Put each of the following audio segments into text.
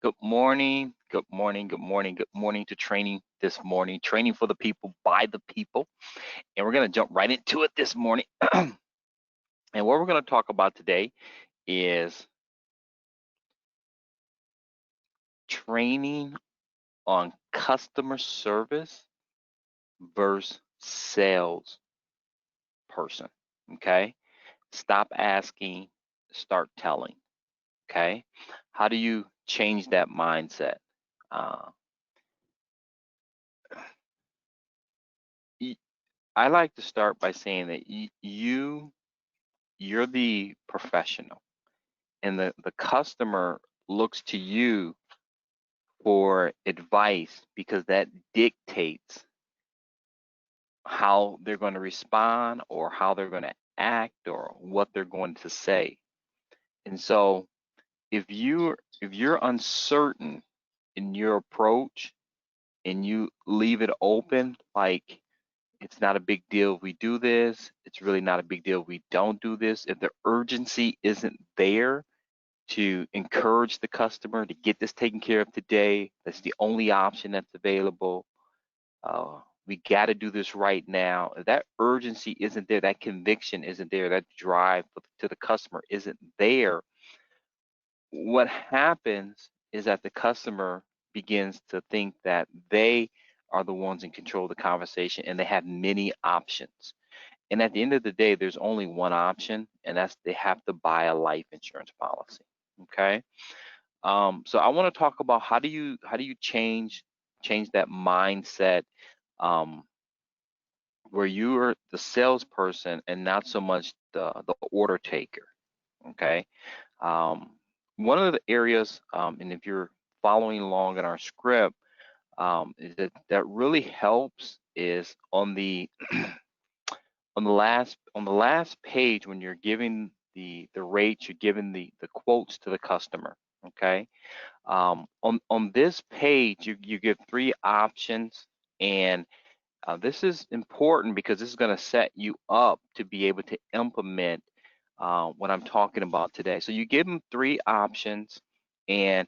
Good morning, good morning, good morning, good morning to training this morning. Training for the people, by the people. And we're going to jump right into it this morning. And what we're going to talk about today is training on customer service versus sales person. Okay. Stop asking, start telling. Okay. How do you change that mindset? I like to start by saying that you're the professional, and the customer looks to you for advice because that dictates how they're going to respond or how they're going to act or what they're going to say. And so if you're uncertain in your approach and you leave it open, like it's not a big deal if we do this, it's really not a big deal if we don't do this, if the urgency isn't there to encourage the customer to get this taken care of today, that's the only option that's available. We got to do this right now. If that urgency isn't there, that conviction isn't there, that drive to the customer isn't there, what happens is that the customer begins to think that they are the ones in control of the conversation and they have many options. And at the end of the day, there's only one option, and that's they have to buy a life insurance policy. Okay. So I want to talk about how do you change that mindset, um, where you are the salesperson and not so much the order taker. Okay. Um, One of the areas, and if you're following along in our script, is that really helps is on the on the last page when you're giving the rates, you're giving the quotes to the customer. Okay. On this page, you give three options, and this is important because this is going to set you up to be able to implement what I'm talking about today. So you give them three options, and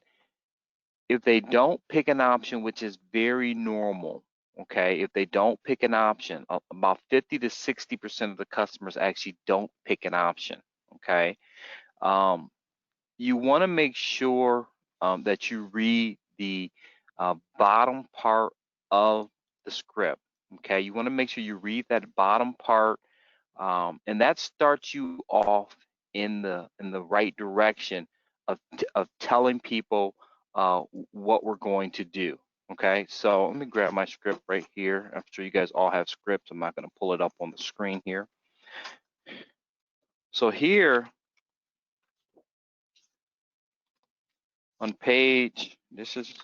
if they don't pick an option, which is very normal, okay, if they don't pick an option, about 50 to 60% of the customers actually don't pick an option, okay. Um, you want to make sure that you read the bottom part of the script. Okay, you want to make sure you read that bottom part, and that starts you off in the right direction of telling people what we're going to do. Okay, so let me grab my script right here. I'm sure you guys all have scripts. I'm not going to pull it up on the screen here. So here on page, this is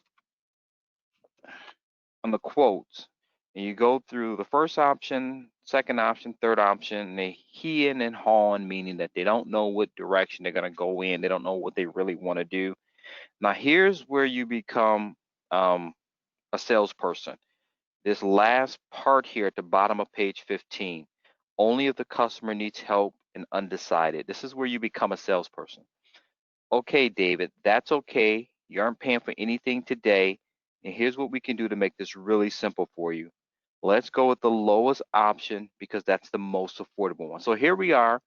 on the quotes, and you go through the first option, second option, third option, and they heeing and hawing, meaning that they don't know what direction they're going to go in. They don't know what they really want to do. Now, here's where you become a salesperson. This last part here at the bottom of page 15, only if the customer needs help and undecided. This is where you become a salesperson. Okay, David, that's okay. You aren't paying for anything today. And here's what we can do to make this really simple for you. Let's go with the lowest option because that's the most affordable one. So here we are.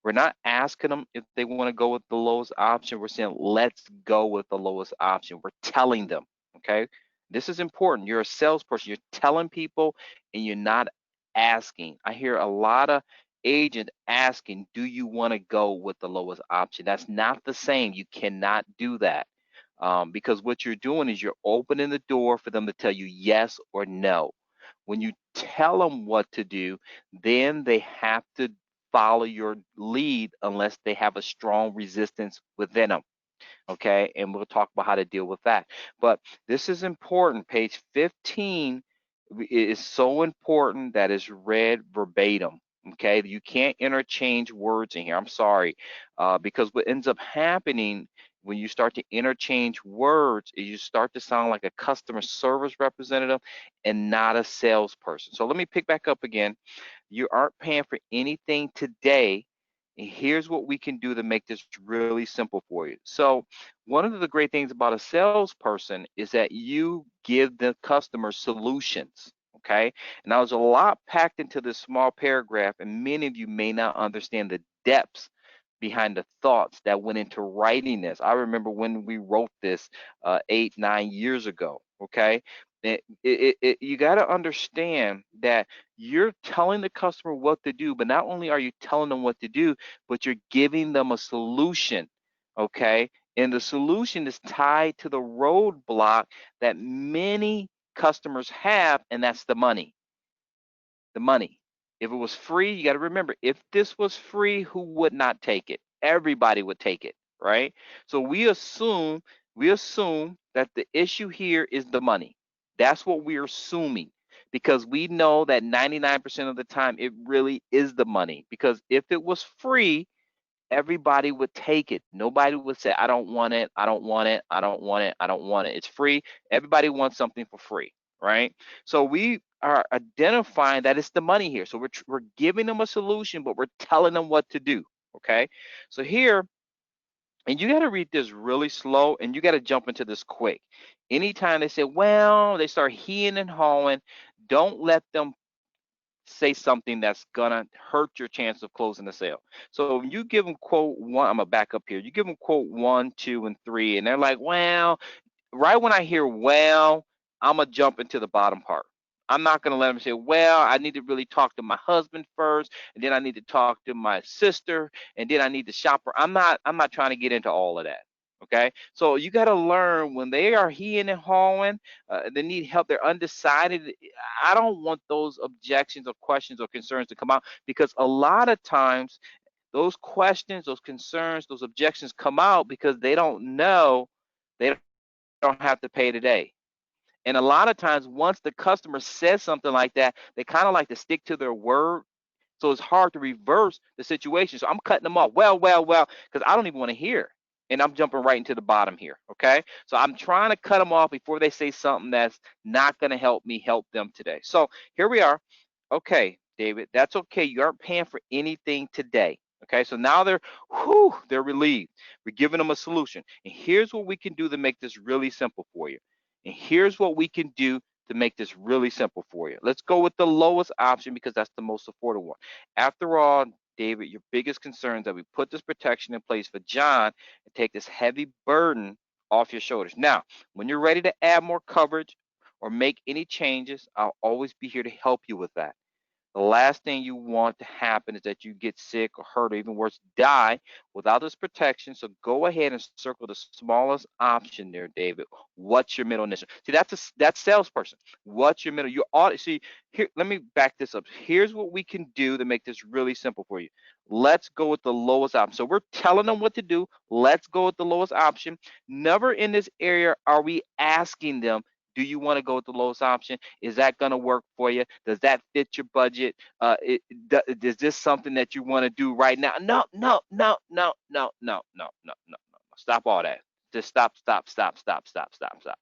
We're not asking them if they want to go with the lowest option. We're saying, let's go with the lowest option. We're telling them, okay? This is important. You're a salesperson. You're telling people and you're not asking. I hear a lot of agent asking, do you want to go with the lowest option? That's not the same. You cannot do that, because what you're doing is you're opening the door for them to tell you yes or no. When you tell them what to do, then they have to follow your lead unless they have a strong resistance within them. Okay, and we'll talk about how to deal with that. But this is important. Page 15 is so important that it's read verbatim. Okay, you can't interchange words in here. I'm sorry, because what ends up happening when you start to interchange words is you start to sound like a customer service representative and not a salesperson. So let me pick back up again. You aren't paying for anything today, And here's what we can do to make this really simple for you. So one of the great things about a salesperson is that you give the customer solutions. Okay. And now there's a lot packed into this small paragraph, and many of you may not understand the depths behind the thoughts that went into writing this. I remember when we wrote this 8, 9 years ago. Okay. You got to understand that you're telling the customer what to do, but not only are you telling them what to do, but you're giving them a solution. Okay. And the solution is tied to the roadblock that many customers have, and that's the money. The money. If it was free, you got to remember, if this was free, who would not take it? Everybody would take it, right? So we assume that the issue here is the money. That's what we're assuming, because we know that 99% of the time it really is the money. Because if it was free, everybody would take it. Nobody would say, I don't want it, I don't want it, I don't want it, I don't want it. It's free. Everybody wants something for free, right? So we are identifying that it's the money here. So we're giving them a solution, but we're telling them what to do, okay? So here, and you got to read this really slow, and you got to jump into this quick. Anytime they say, well, they start heeing and hawing, don't let them say something that's gonna hurt your chance of closing the sale. So when you give them quote one, I'm gonna back up here. You give them quote 1, 2, and 3, and they're like, well, right when I hear well, I'm gonna jump into the bottom part. I'm not gonna let them say, well, I need to really talk to my husband first, and then I need to talk to my sister, and then I need to shop her. I'm not trying to get into all of that. Okay, so you got to learn when they are heeing and hawing, they need help, they're undecided. I don't want those objections or questions or concerns to come out, because a lot of times those questions, those concerns, those objections come out because they don't know they don't have to pay today. And a lot of times, once the customer says something like that, they kind of like to stick to their word. So it's hard to reverse the situation. So I'm cutting them off. Well, because I don't even want to hear. And I'm jumping right into the bottom here. Okay. So I'm trying to cut them off before they say something that's not going to help me help them today. So here we are. Okay, David, that's okay. You aren't paying for anything today. Okay, so now they're relieved. We're giving them a solution. And here's what we can do to make this really simple for you. And here's what we can do to make this really simple for you. Let's go with the lowest option, because that's the most affordable one. After all, David, your biggest concern is that we put this protection in place for John and take this heavy burden off your shoulders. Now, when you're ready to add more coverage or make any changes, I'll always be here to help you with that. The last thing you want to happen is that you get sick or hurt, or even worse, die without this protection. So go ahead and circle the smallest option there, David. What's your middle initial? See, that's salesperson. What's your middle? You ought see here. Let me back this up. Here's what we can do to make this really simple for you. Let's go with the lowest option. So we're telling them what to do. Let's go with the lowest option. Never in this area are we asking them, do you want to go with the lowest option? Is that going to work for you? Does that fit your budget? Is this something that you want to do right now? No, no, no, no, no, no, no, no, no, no. Stop all that. Just stop, stop, stop, stop, stop, stop, stop.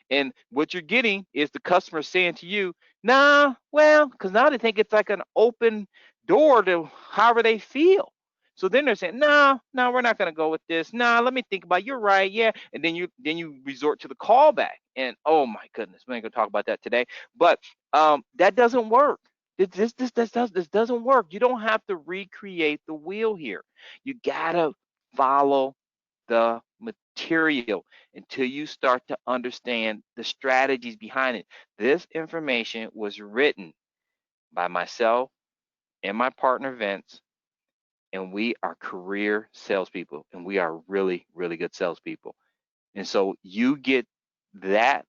And what you're getting is the customer saying to you, nah, well, because now they think it's like an open door to however they feel. So then they're saying, no, no, we're not going to go with this. Nah, let me think about it. You're right, yeah. And then you resort to the callback. And oh my goodness, we ain't gonna talk about that today. But that doesn't work. This doesn't work. You don't have to recreate the wheel here. You gotta follow the material until you start to understand the strategies behind it. This information was written by myself and my partner Vince, and we are career salespeople, and we are really, really good salespeople. And so you get that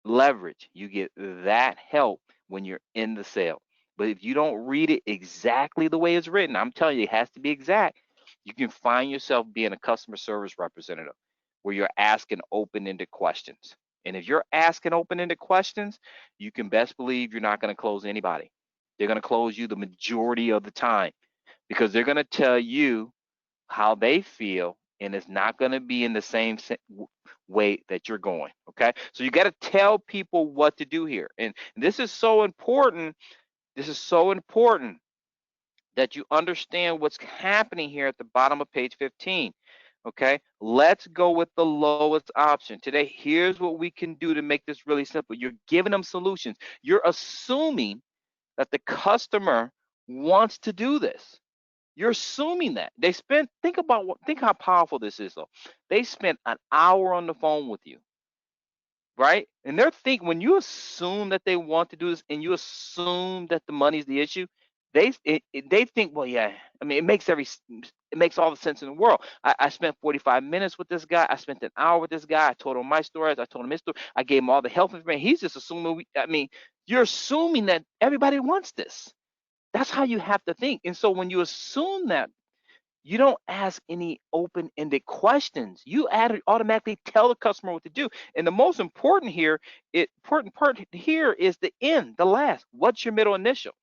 leverage, you get that help when you're in the sale. But if you don't read it exactly the way it's written, I'm telling you, it has to be exact. You can find yourself being a customer service representative where you're asking open-ended questions. And if you're asking open-ended questions, you can best believe you're not going to close anybody. They're going to close you the majority of the time, because they're going to tell you how they feel, and it's not going to be in the same way that you're going. Okay, so you got to tell people what to do here, and this is so important. This is so important that you understand what's happening here at the bottom of page 15. Okay, let's go with the lowest option. Today, here's what we can do to make this really simple. You're giving them solutions. You're assuming that the customer wants to do this. You're assuming that. They spent, think how powerful this is though. They spent an hour on the phone with you, right? And they're thinking, when you assume that they want to do this and you assume that the money's the issue, they think, well, yeah, I mean, it makes all the sense in the world. I spent 45 minutes with this guy. I spent an hour with this guy. I told him my stories. I told him his story. I gave him all the health information. He's just assuming you're assuming that everybody wants this. That's how you have to think. And so when you assume that, you don't ask any open-ended questions. You automatically tell the customer what to do. And the most important important part here is the end, the last. What's your middle initial?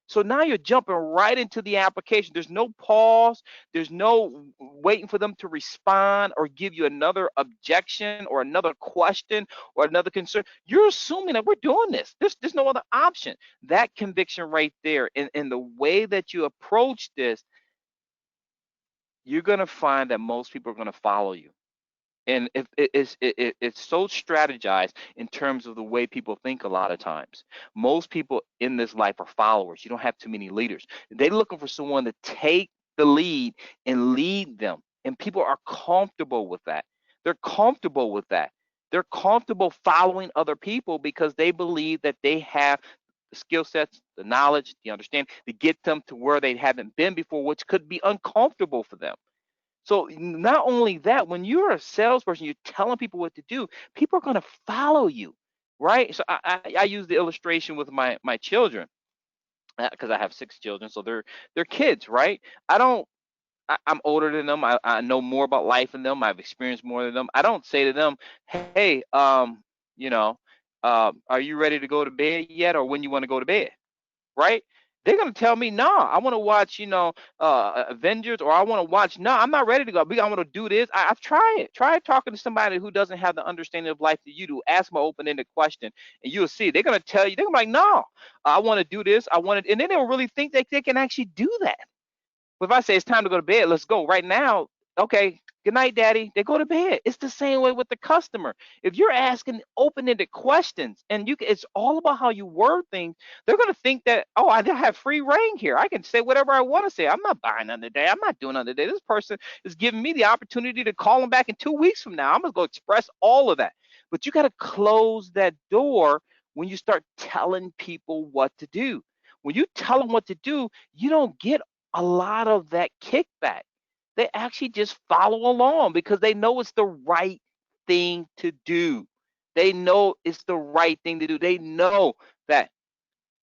So now you're jumping right into the application. There's no pause. There's no waiting for them to respond or give you another objection or another question or another concern. You're assuming that we're doing this. There's no other option. That conviction right there, and the way that you approach this, you're going to find that most people are going to follow you. And if it's so strategized in terms of the way people think a lot of times. Most people in this life are followers. You don't have too many leaders. They're looking for someone to take the lead and lead them. And people are comfortable with that. They're comfortable with that. They're comfortable following other people because they believe that they have the skill sets, the knowledge, the understanding to get them to where they haven't been before, which could be uncomfortable for them. So not only that, when you're a salesperson, you're telling people what to do, people are going to follow you, right? So I use the illustration with my children because I have 6 children, so they're kids, right? I'm older than them. I know more about life than them. I've experienced more than them. I don't say to them, hey, you know, are you ready to go to bed yet, or when you want to go to bed? Right? They're gonna tell me, no, I want to watch, Avengers, or I want to watch. No, I'm not ready to go. I want to do this. I've tried it. Try talking to somebody who doesn't have the understanding of life that you do. Ask them an open-ended question, and you'll see. They're gonna tell you. They're gonna be like, no, I want to do this. I want to, and they don't really think that they can actually do that. But if I say it's time to go to bed, let's go right now. Okay, good night, daddy. They go to bed. It's the same way with the customer. If you're asking open-ended questions and it's all about how you word things, they're going to think that, oh, I have free reign here. I can say whatever I want to say. I'm not buying another day. I'm not doing another day. This person is giving me the opportunity to call them back in 2 weeks from now. I'm going to go express all of that. But you got to close that door when you start telling people what to do. When you tell them what to do, you don't get a lot of that kickback. They actually just follow along because they know it's the right thing to do. They know it's the right thing to do. They know that,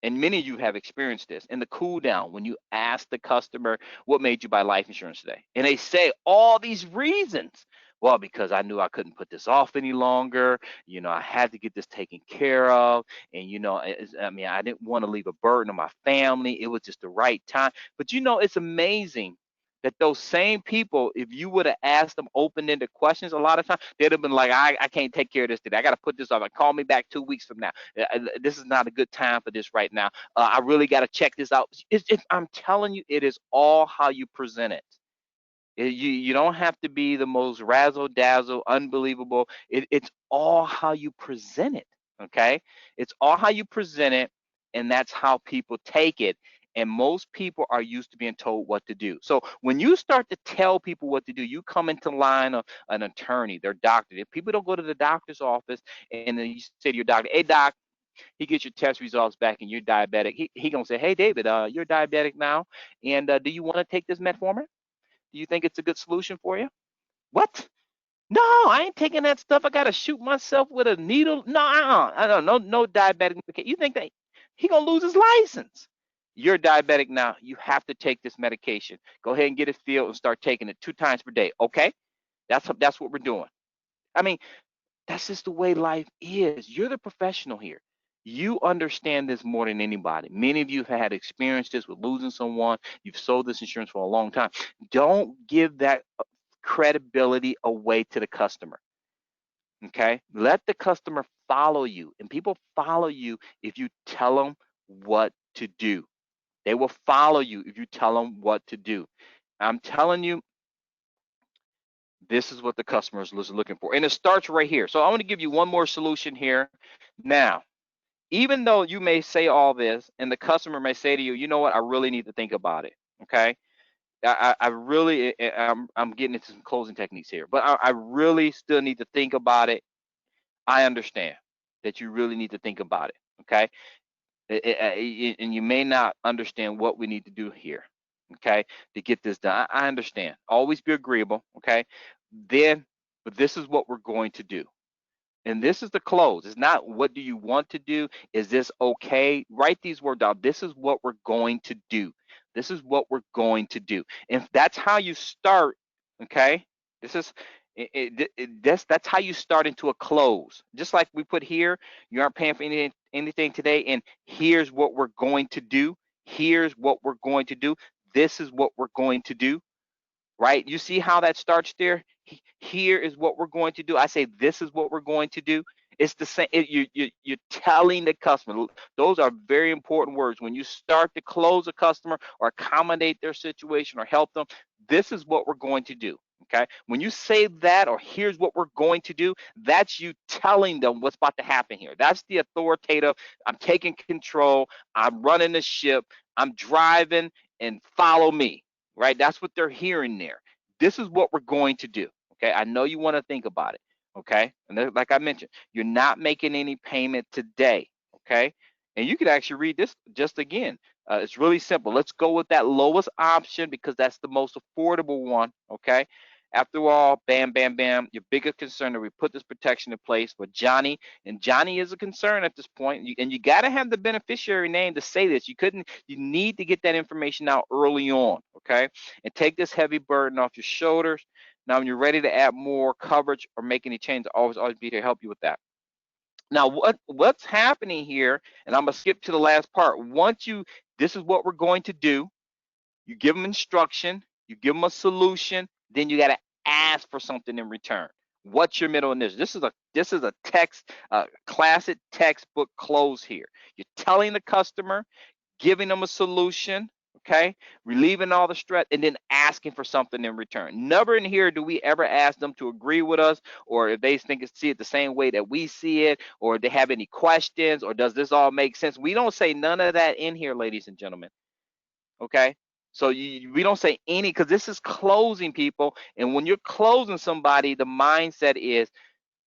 and many of you have experienced this in the cool down when you ask the customer, what made you buy life insurance today? And they say all these reasons. Well, because I knew I couldn't put this off any longer. I had to get this taken care of. And, I didn't want to leave a burden on my family. It was just the right time. But, it's amazing that those same people, if you would have asked them open-ended questions, a lot of times they'd have been like, I can't take care of this today. I got to put this off. Call me back 2 weeks from now. This is not a good time for this right now. I really got to check this out. I'm telling you, it is all how you present it. You don't have to be the most razzle dazzle, unbelievable. It's all how you present it. Okay, it's all how you present it, and that's how people take it. And most people are used to being told what to do. So when you start to tell people what to do, you come into line of an attorney, their doctor. If people don't go to the doctor's office and then you say to your doctor, hey doc, he gets your test results back and you're diabetic. He gonna say, hey David, you're diabetic now, and do you want to take this metformin? Do you think it's a good solution for you? What? No, I ain't taking that stuff. I gotta shoot myself with a needle. No, I don't know. No diabetic. You think that he gonna lose his license? You're diabetic now. You have to take this medication. Go ahead and get it filled and start taking it 2 times per day. Okay? That's what we're doing. I mean, that's just the way life is. You're the professional here. You understand this more than anybody. Many of you have had experience this with losing someone. You've sold this insurance for a long time. Don't give that credibility away to the customer. Okay? Let the customer follow you. And people follow you if you tell them what to do. They will follow you if you tell them what to do. I'm telling you, this is what the customer is looking for. And it starts right here. So I want to give you one more solution here. Now, even though you may say all this and the customer may say to you, you know what, I really need to think about it. Okay. I really, I'm getting into some closing techniques here, but I really still need to think about it. I understand that you really need to think about it. Okay. And you may not understand what we need to do here, okay, to get this done. I understand. Always be agreeable, okay? But this is what we're going to do. And this is the close. It's not what do you want to do? Is this okay? Write these words down. This is what we're going to do. This is what we're going to do. And that's how you start, okay? This is that's how you start into a close. Just like we put here, you aren't paying for anything today, and here's what we're going to do. Here's what we're going to do. This is what we're going to do. Right? You see how that starts there? Here is what we're going to do. I say this is what we're going to do. It's the same. You're telling the customer. Those are very important words. When you start to close a customer or accommodate their situation or help them, this is what we're going to do. Okay. When you say that, or here's what we're going to do, that's you telling them what's about to happen here. That's the authoritative. I'm taking control. I'm running the ship. I'm driving, and follow me. Right? That's what they're hearing there. This is what we're going to do. Okay. I know you want to think about it. Okay. And like I mentioned, you're not making any payment today. Okay. And you could actually read this just again. It's really simple. Let's go with that lowest option because that's the most affordable one. Okay. After all, bam, bam, bam, your biggest concern that we put this protection in place for Johnny, and Johnny is a concern at this point. And you got to have the beneficiary name to say this. You need to get that information out early on, okay? And take this heavy burden off your shoulders. Now, when you're ready to add more coverage or make any changes, always be here to help you with that. Now, what's happening here, and I'm gonna skip to the last part. This is what we're going to do. You give them instruction, you give them a solution, then you got to ask for something in return. What's your middle initial? This is a classic textbook close here. You're telling the customer, giving them a solution, okay, relieving all the stress, and then asking for something in return. Never in here do we ever ask them to agree with us, or if they see it the same way that we see it, or if they have any questions, or does this all make sense? We don't say none of that in here, ladies and gentlemen. Okay. So we don't say any, because this is closing, people. And when you're closing somebody, the mindset is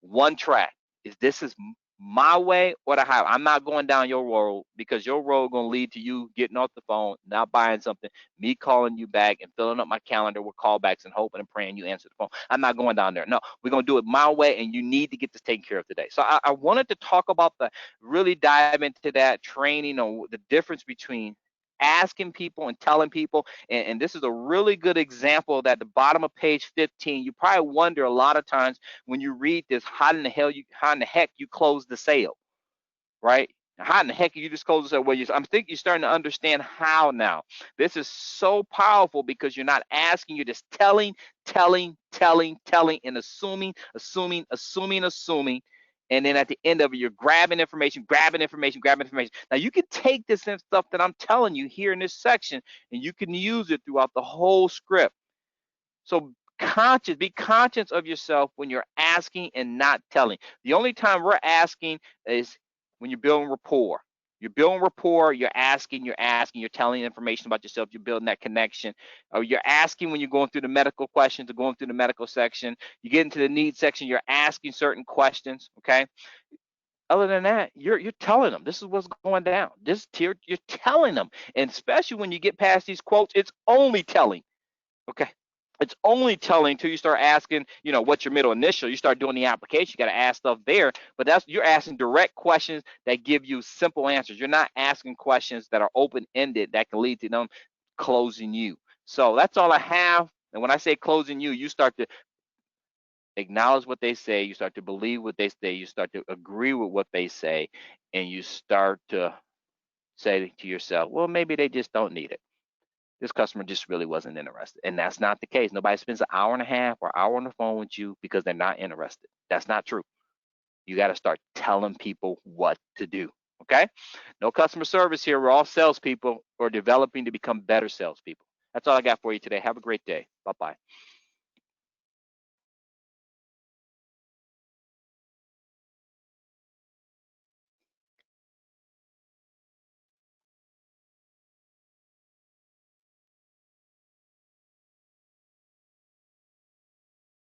one track. This is my way or the highway. I'm not going down your road, because your road going to lead to you getting off the phone, not buying something, me calling you back and filling up my calendar with callbacks and hoping and praying you answer the phone. I'm not going down there. No, we're going to do it my way, and you need to get this taken care of today. So I wanted to talk about really dive into that training on the difference between asking people and telling people. And this is a really good example that the bottom of page 15, you probably wonder a lot of times when you read this, how in the heck you close the sale, right? How in the heck you just close the sale? Well, I think you're starting to understand how now. This is so powerful because you're not asking, you're just telling, and assuming. And then at the end of it, you're grabbing information. Now, you can take this stuff that I'm telling you here in this section, and you can use it throughout the whole script. So be conscious of yourself when you're asking and not telling. The only time we're asking is when you're building rapport. You're asking, you're telling information about yourself, you're building that connection. Or you're asking when you're going through the medical questions or going through the medical section. You get into the needs section, you're asking certain questions, okay? Other than that, you're telling them this is what's going down. You're telling them. And especially when you get past these quotes, it's only telling, okay? It's only telling until you start asking, what's your middle initial. You start doing the application, you got to ask stuff there. But you're asking direct questions that give you simple answers. You're not asking questions that are open-ended that can lead to them closing you. So that's all I have. And when I say closing you, you start to acknowledge what they say, you start to believe what they say, you start to agree with what they say, and you start to say to yourself, well, maybe they just don't need it. This customer just really wasn't interested. And that's not the case. Nobody spends an hour and a half or hour on the phone with you because they're not interested. That's not true. You got to start telling people what to do. Okay? No customer service here. We're all salespeople or developing to become better salespeople. That's all I got for you today. Have a great day. Bye-bye.